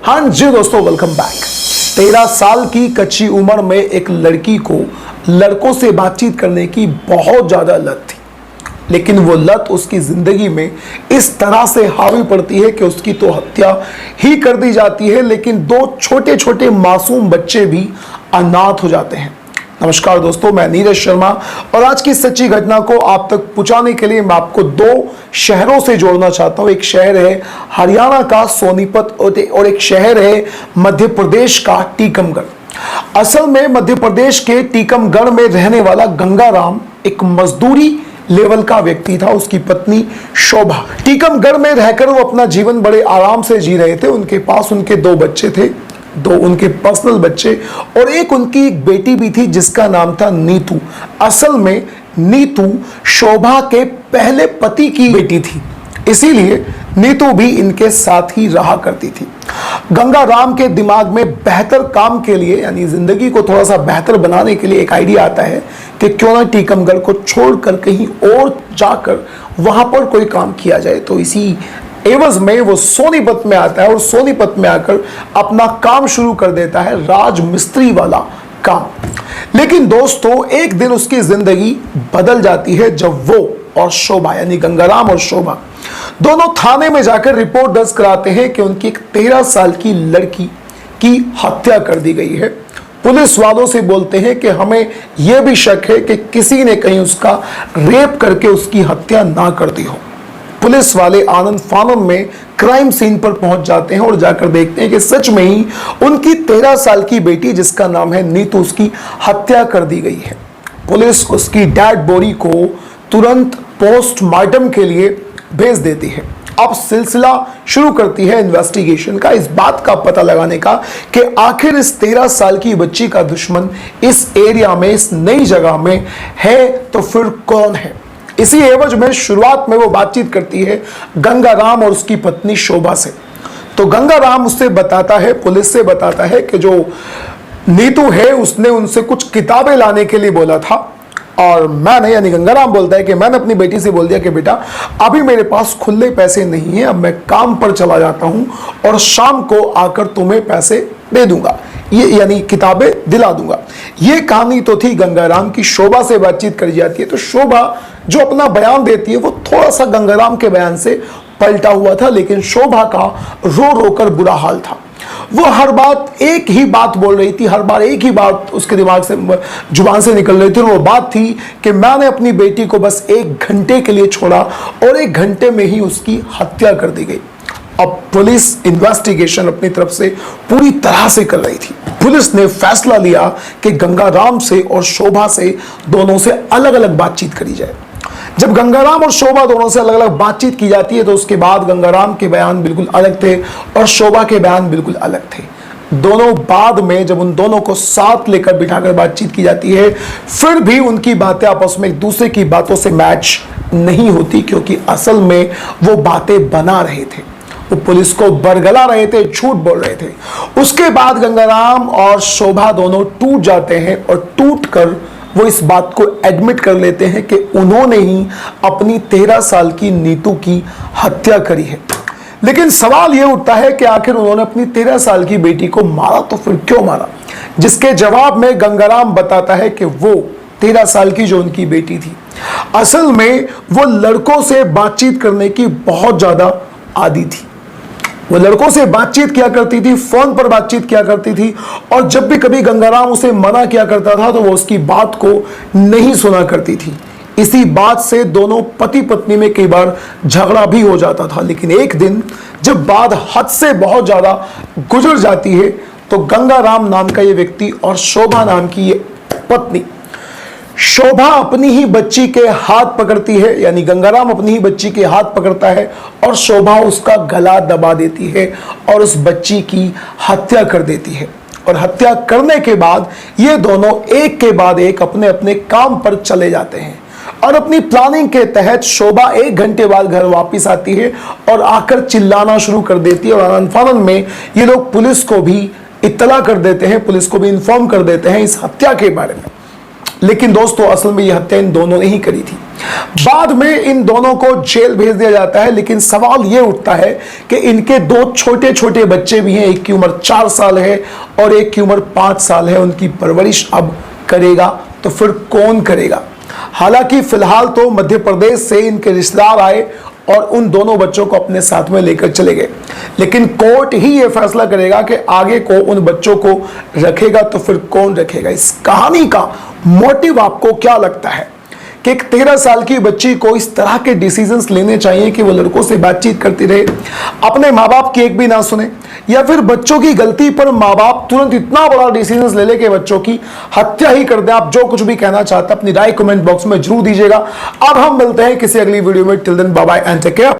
हाँ जी दोस्तों, welcome back. 13 साल की कच्ची उम्र में एक लड़की को लड़कों से बातचीत करने की बहुत ज्यादा लत थी, लेकिन वो लत उसकी जिंदगी में इस तरह से हावी पड़ती है कि उसकी तो हत्या ही कर दी जाती है, लेकिन 2 छोटे छोटे मासूम बच्चे भी अनाथ हो जाते हैं। नमस्कार दोस्तों, मैं नीरज शर्मा और आज की सच्ची घटना को आप तक पहुंचाने के लिए मैं आपको 2 शहरों से जोड़ना चाहता हूं। एक शहर है हरियाणा का सोनीपत और एक शहर है मध्य प्रदेश का टीकमगढ़। असल में मध्य प्रदेश के टीकमगढ़ में रहने वाला गंगाराम एक मजदूरी लेवल का व्यक्ति था। उसकी पत्नी शोभा टीकमगढ़ में रहकर वो अपना जीवन बड़े आराम से जी रहे थे। उनके पास उनके 2 बच्चे थे, 2 उनके पर्सनल बच्चे और एक उनकी एक बेटी भी थी जिसका नाम था नीतू। असल में नीतू शोभा के पहले पति की बेटी थी, इसीलिए नीतू भी इनके साथ ही रहा करती थी। गंगाराम के दिमाग में बेहतर काम के लिए यानी जिंदगी को थोड़ा सा बेहतर बनाने के लिए एक आइडिया आता है कि क्यों ना टीकमगढ़ को छोड़कर कहीं और जाकर वहां पर कोई काम किया जाए। तो इसी एवज में वो सोनीपत में आता है और सोनीपत में आकर अपना काम शुरू कर देता है, राजमिस्त्री वाला काम। लेकिन दोस्तों, एक दिन उसकी जिंदगी बदल जाती है जब वो और शोभा यानी गंगाराम और शोभा दोनों थाने में जाकर रिपोर्ट दर्ज कराते हैं कि उनकी एक 13 साल की लड़की की हत्या कर दी गई है। पुलिस वालों से बोलते हैं कि हमें यह भी शक है कि किसी ने कहीं उसका रेप करके उसकी हत्या ना कर दी हो। पुलिस वाले आनंद फानन में क्राइम सीन पर पहुंच जाते हैं और जाकर देखते हैं कि सच में ही उनकी 13 साल की बेटी जिसका नाम है नीतू, उसकी हत्या कर दी गई है। पुलिस उसकी डेड बॉडी को तुरंत पोस्टमार्टम के लिए भेज देती है। अब सिलसिला शुरू करती है इन्वेस्टिगेशन का, इस बात का पता लगाने का कि आखिर इस 13 साल की बच्ची का दुश्मन इस एरिया में, इस नई जगह में है तो फिर कौन है। इसी एवज में शुरुआत में वो बातचीत करती है गंगाराम और उसकी पत्नी शोभा से। तो गंगाराम उससे बताता है, पुलिस से बताता है कि जो नीतू है उसने उनसे कुछ किताबें लाने के लिए बोला था और मैंने यानी गंगाराम बोलता है कि मैंने अपनी बेटी से बोल दिया कि बेटा अभी मेरे पास खुले पैसे नहीं है, अब मैं काम पर चला जाता हूं और शाम को आकर तुम्हें पैसे दे दूंगा, ये यानी किताबें दिला दूंगा। ये कहानी तो थी गंगाराम की। शोभा से बातचीत करी जाती है तो शोभा जो अपना बयान देती है वो थोड़ा सा गंगाराम के बयान से पलटा हुआ था, लेकिन शोभा का रो रो कर बुरा हाल था। वो हर बात एक ही बात बोल रही थी, हर बार एक ही बात उसके दिमाग से जुबान से निकल रही थी और वो बात थी कि मैंने अपनी बेटी को बस 1 घंटे के लिए छोड़ा और 1 घंटे में ही उसकी हत्या कर दी गई। अब पुलिस इन्वेस्टिगेशन अपनी तरफ से पूरी तरह से कर रही थी। पुलिस ने फैसला लिया कि गंगाराम से और शोभा से दोनों से अलग अलग बातचीत करी जाए। जब गंगाराम और शोभा दोनों से अलग अलग बातचीत की जाती है तो उसके बाद गंगाराम के बयान बिल्कुल अलग थे और शोभा के बयान बिल्कुल अलग थे। दोनों बाद में जब उन दोनों को साथ लेकर बिठाकर बातचीत की जाती है फिर भी उनकी बातें आपस में एक दूसरे की बातों से मैच नहीं होती, क्योंकि असल में वो बातें बना रहे थे, वो पुलिस को बरगला रहे थे, झूठ बोल रहे थे। उसके बाद गंगाराम और शोभा दोनों टूट जाते हैं और टूट कर वो इस बात को एडमिट कर लेते हैं कि उन्होंने ही अपनी 13 साल की नीतू की हत्या करी है। लेकिन सवाल यह उठता है कि आखिर उन्होंने अपनी 13 साल की बेटी को मारा तो फिर क्यों मारा, जिसके जवाब में गंगाराम बताता है कि वो 13 साल की जो उनकी बेटी थी असल में वो लड़कों से बातचीत करने की बहुत ज्यादा आदी थी। वो लड़कों से बातचीत किया करती थी, फोन पर बातचीत किया करती थी और जब भी कभी गंगाराम उसे मना किया करता था तो वो उसकी बात को नहीं सुना करती थी। इसी बात से दोनों पति पत्नी में कई बार झगड़ा भी हो जाता था। लेकिन एक दिन जब बात हद से बहुत ज्यादा गुजर जाती है तो गंगाराम नाम का ये व्यक्ति और शोभा नाम की ये पत्नी, शोभा अपनी ही बच्ची के हाथ पकड़ती है, यानी गंगाराम अपनी ही बच्ची के हाथ पकड़ता है और शोभा उसका गला दबा देती है और उस बच्ची की हत्या कर देती है। और हत्या करने के बाद ये दोनों एक के बाद एक अपने अपने काम पर चले जाते हैं और अपनी प्लानिंग के तहत शोभा 1 घंटे बाद घर वापस आती है और आकर चिल्लाना शुरू कर देती है और आनंद फानन में ये लोग पुलिस को भी इत्तला कर देते हैं, पुलिस को भी इन्फॉर्म कर देते हैं इस हत्या के बारे में। लेकिन दोस्तों असल में यह हत्या इन दोनों ने ही करी थी। बाद में इन दोनों को जेल भेज दिया जाता है, लेकिन सवाल यह उठता है कि इनके दो छोटे छोटे बच्चे भी हैं, एक की उम्र 4 साल है और एक की उम्र 5 साल है। उनकी परवरिश अब करेगा तो फिर कौन करेगा? हालांकि फिलहाल तो मध्य प्रदेश से इनके रिश्तेदार आए और उन दोनों बच्चों को अपने साथ में लेकर चले गए, लेकिन कोर्ट ही यह फैसला करेगा कि आगे को उन बच्चों को रखेगा तो फिर कौन रखेगा। इस कहानी का मोटिव आपको क्या लगता है कि एक 13 साल की बच्ची को इस तरह के डिसीजंस लेने चाहिए कि वो लड़कों से बातचीत करती रहे, अपने माँ बाप की एक भी ना सुने, या फिर बच्चों की गलती पर माँ बाप तुरंत इतना बड़ा डिसीजंस ले ले कि बच्चों की हत्या ही कर दे? आप जो कुछ भी कहना चाहते हैं अपनी राय कमेंट बॉक्स में जरूर दीजिएगा। अब हम मिलते हैं किसी अगली वीडियो में। Till then bye bye and take care.